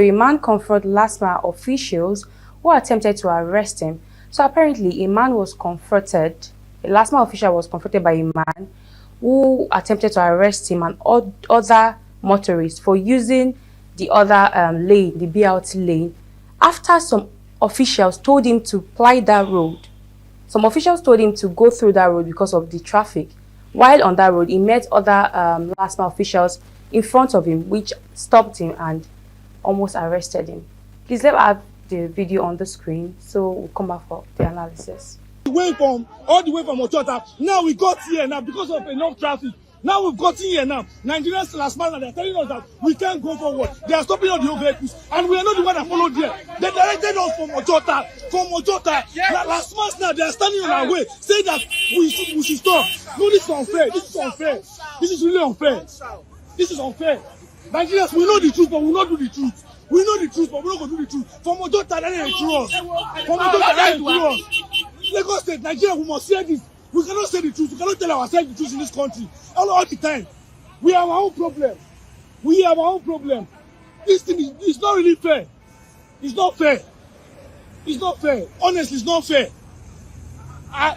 A man confronted Lastma officials who attempted to arrest him. So apparently, a Lastma official was confronted by a man who attempted to arrest him and other motorists for using the other lane, the BRT lane, after some officials told him to ply that road. Some officials told him to go through that road because of the traffic. While on that road, he met other Lastma officials in front of him, which stopped him and almost arrested him. Please let me have the video on the screen, so we'll come back for the analysis. All the way from Ochota, now we got here now because of enough traffic. Now we've gotten here now. Nigerians last man, they're telling us that we can't go forward. They are stopping all the old vehicles, and we are not the one that followed there. They directed us from Ochota. Last month now, they are standing on our way, saying that we should stop. No, this is unfair. This is unfair. This is really unfair. This is unfair. Nigerians, we know the truth, but we will not do the truth. We know the truth, but we don't go do the truth. From Ochota, that ain't true us. From Ochota, that ain't true us. Lagos State, Nigeria, we must hear this. We cannot say the truth. We cannot tell ourselves the truth in this country all the time. We have our own problem. We have our own problem. This thing is not really fair. It's not fair. It's not fair. Honestly, it's not fair.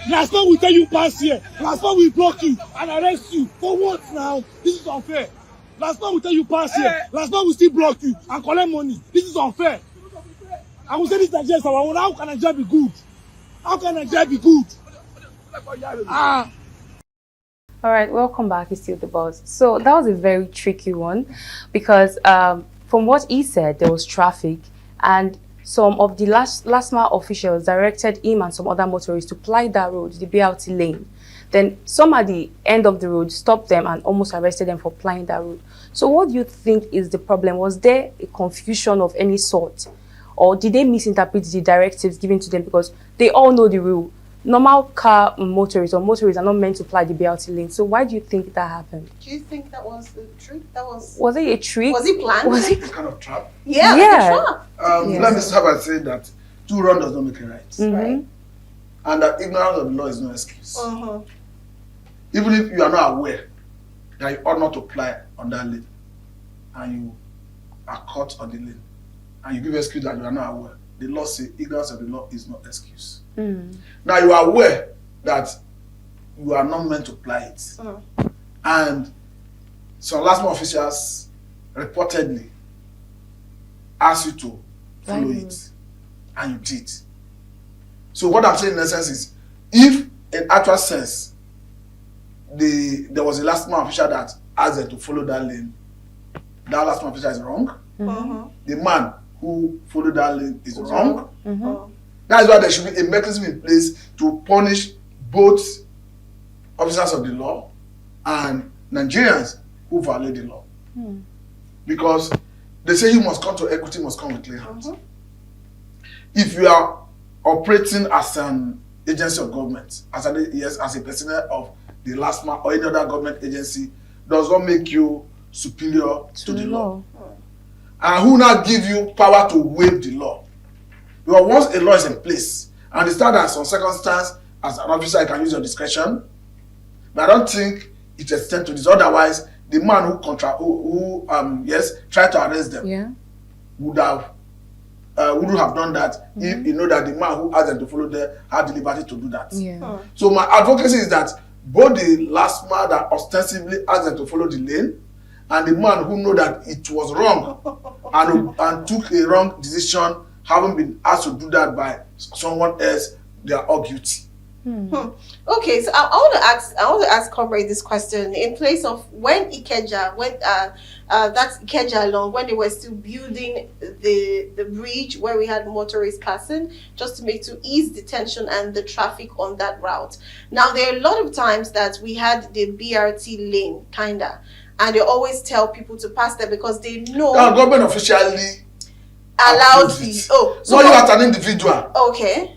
Last time we tell you pass here. Last time we block you and arrest you. For what now? This is unfair. Last time we tell you pass here. Last time we still block you and collect money. This is unfair. I will say this Nigeria is our own. How can Nigeria be good? How can Nigeria be good? All right, welcome back. It's still the boss. So that was a very tricky one because from what he said, there was traffic and some of the Lastma officials directed him and some other motorists to ply that road, the BRT lane. Then some at the end of the road stopped them and almost arrested them for plying that road. So what do you think is the problem? Was there a confusion of any sort? Or did they misinterpret the directives given to them because they all know the rule? Normal car motorists or motorists are not meant to ply the BRT lane. So why do you think that happened? Do you think that was a trick? Was it a trick? Was it planned? Was it kind of trap? Yeah. Yes. Let me start by saying that 2 wrongs does not make a right. Right. And that ignorance of the law is no excuse. Even if you are not aware that you ought not to ply on that lane and you are caught on the lane and you give excuse that you are not aware, the law says ignorance of the law is not excuse. Now you are aware that you are not meant to apply it. And some Lastma officials reportedly asked you to follow it. And you did. So what I'm saying in essence is, if in actual sense there was a Lastma official that asked them to follow that lane, that Lastma official is wrong. The man who followed that lane is wrong. That is why there should be a mechanism in place to punish both officers of the law and Nigerians who violate the law. Because they say you must come to equity, must come with clear hands. If you are operating as an agency of government, as a personnel of the Lastma or any other government agency, does not make you superior to the law. And who now give you power to waive the law? Because once a law is in place, and the standards on circumstance, as an officer, you can use your discretion. But I don't think it extends to this. Otherwise, the man who tried to arrest them wouldn't have done that if you know that the man who asked them to follow them had the liberty to do that. So my advocacy is that both the Lastma that ostensibly asked them to follow the lane and the man who know that it was wrong and took a wrong decision, having been asked to do that by someone else, they are all guilty. Okay, so I want to ask Comrade this question in place of when Ikeja, that's Ikeja along, when they were still building the bridge where we had motorists passing, just to ease the tension and the traffic on that route. Now there are a lot of times that we had the BRT lane and they always tell people to pass there because they know government officially allowed it. So you as an individual,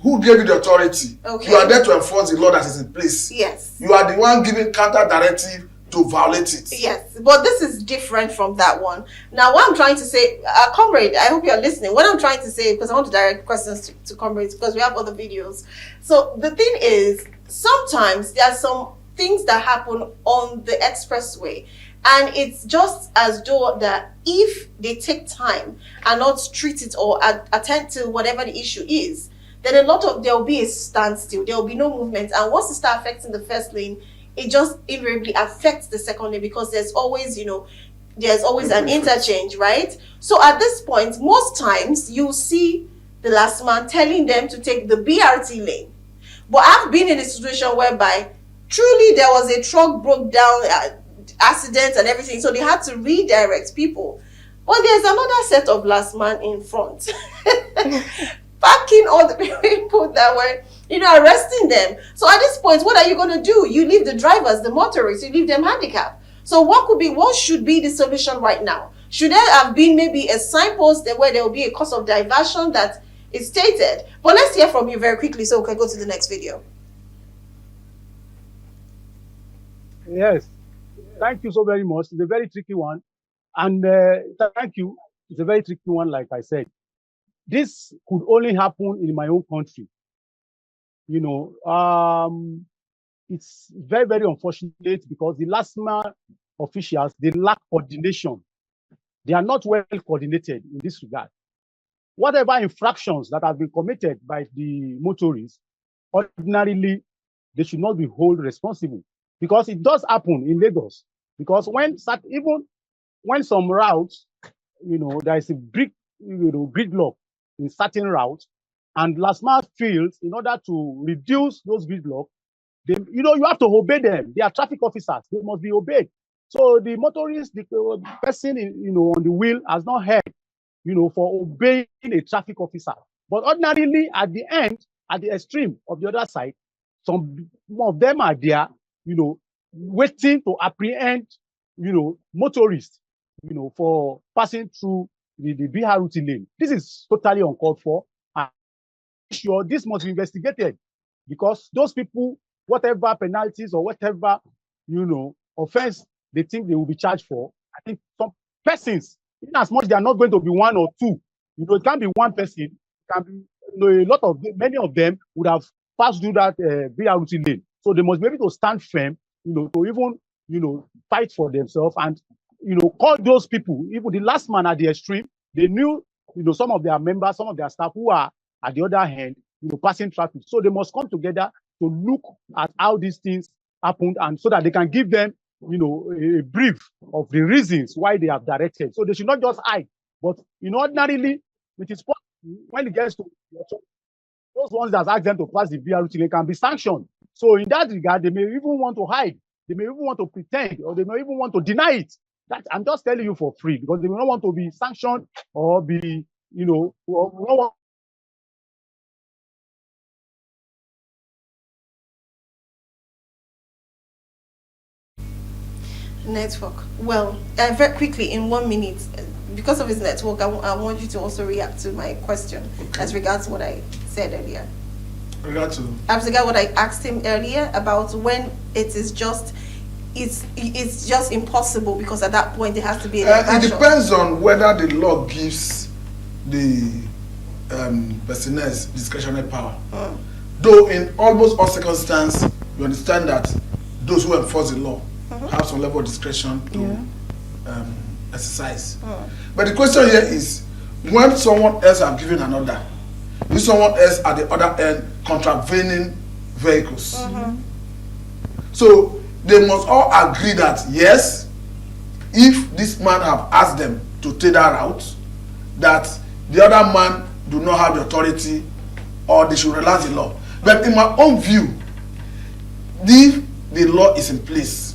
who gave you the authority, you are there to enforce the law that is in place. Yes. You are the one giving counter directive to violate it. Yes, but this is different from that one. Now, what I'm trying to say, Comrade, I hope you're listening. What I'm trying to say, because I want to direct questions to Comrades, because we have other videos. So the thing is, sometimes there are some things that happen on the expressway And it's just as though that if they take time and not treat it or attend to whatever the issue is, then there will be a standstill. There will be no movement. And once it starts affecting the first lane, it just invariably affects the second lane, because there's always, an interchange, right? So at this point, most times you see the last man telling them to take the BRT lane. But I've been in a situation whereby truly there was a truck broke down, accidents and everything, so they had to redirect people. But there's another set of last man in front, packing all the people that were, arresting them. So at this point, what are you going to do? You leave the drivers, the motorists, you leave them handicapped. So what should be the solution right now? Should there have been maybe a signpost where there will be a cause of diversion that is stated? But let's hear from you very quickly so we can go to the next video. Yes. Thank you so very much. It's a very tricky one. And thank you. It's a very tricky one, like I said. This could only happen in my own country. It's very, very unfortunate because the Lastma officials, they lack coordination. They are not well coordinated in this regard. Whatever infractions that have been committed by the motorists, ordinarily, they should not be held responsible. Because it does happen in Lagos. Because even when some routes, there is a gridlock in certain routes, and Lastma feels in order to reduce those gridlock, you have to obey them. They are traffic officers. They must be obeyed. So the motorist, the person on the wheel has not heard, for obeying a traffic officer. But ordinarily, at the end, at the extreme of the other side, some of them are there, waiting to apprehend, motorists, for passing through the BRT lane. This is totally uncalled for. I'm sure this must be investigated, because those people, whatever penalties or whatever, offense they think they will be charged for, I think some persons, in as much they are not going to be one or two, it can't be one person, it can be, many of them would have passed through that BRT lane. So they must be able to stand firm, to even, fight for themselves and, call those people, even the last man at the extreme, they knew, some of their members, some of their staff who are at the other hand, passing traffic. So they must come together to look at how these things happened, and so that they can give them, a brief of the reasons why they have directed. So they should not just hide, but, ordinarily, it is possible when it gets to those ones that ask them to pass the BRT lane can be sanctioned. So in that regard, they may even want to hide, they may even want to pretend, or they may even want to deny it. That I'm just telling you for free, because they may not want to be sanctioned or be, Network. Well, very quickly, in 1 minute, because of his network, I want you to also react to my question as regards what I said earlier. As regards what I asked him earlier about when it's just impossible, because at that point there has to be an it depends on whether the law gives the personnel's discretionary power. Though in almost all circumstances, you understand that those who enforce the law have some level of discretion to exercise. But the question here is, when someone else has given an order, is someone else at the other end contravening vehicles? So they must all agree that yes, if this man have asked them to take that route, that the other man do not have the authority, or they should relax the law. But in my own view, if the law is in place,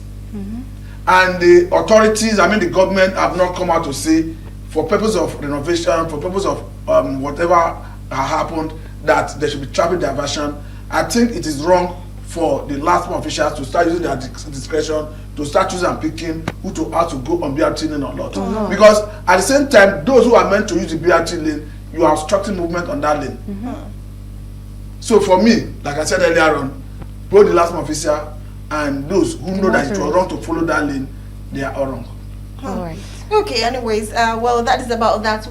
and the authorities, the government have not come out to say, for purpose of renovation, for purpose of whatever happened, that there should be traffic diversion, I think it is wrong for the Lastma officials to start using their discretion to start choosing and picking who to ask to go on BRT lane or not. Because at the same time, those who are meant to use the BRT lane, you are obstructing movement on that lane. So for me, like I said earlier on, both the Lastma officer and those who know that it was wrong to follow that lane, they are all wrong. All right. Okay, anyways, well, that is about that.